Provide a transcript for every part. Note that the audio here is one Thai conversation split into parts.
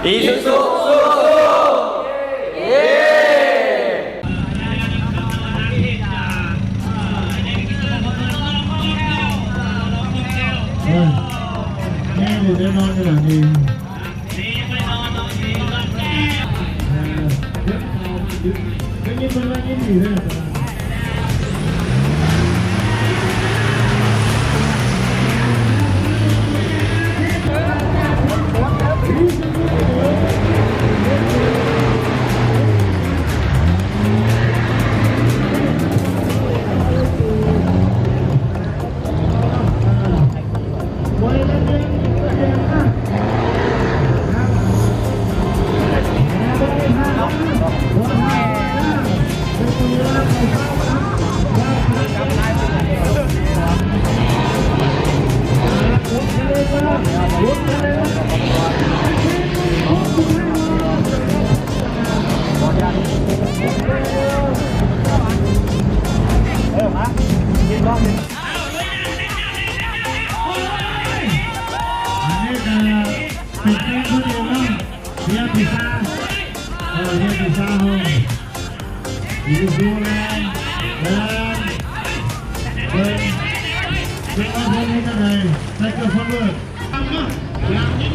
อีซูซูสู้เย้แม่เดี๋ยวนอนกันหลังเองไม่ยินมันไม่ยินอยู่เลยอยู่ดูแลเป็นคนนี้กันเลยใส่เกลือคนเลยทำก็อย่างนี้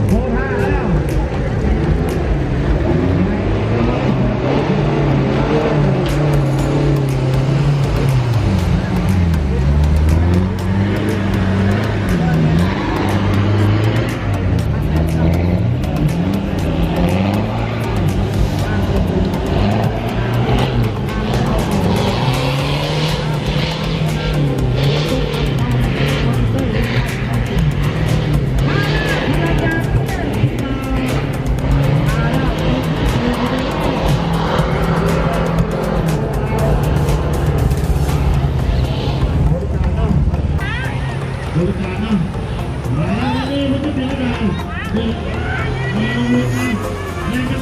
โค้งห้าแล้วบริการนะนี่มันจะเป็นอะไรนี่มีลงมือกันยังจะ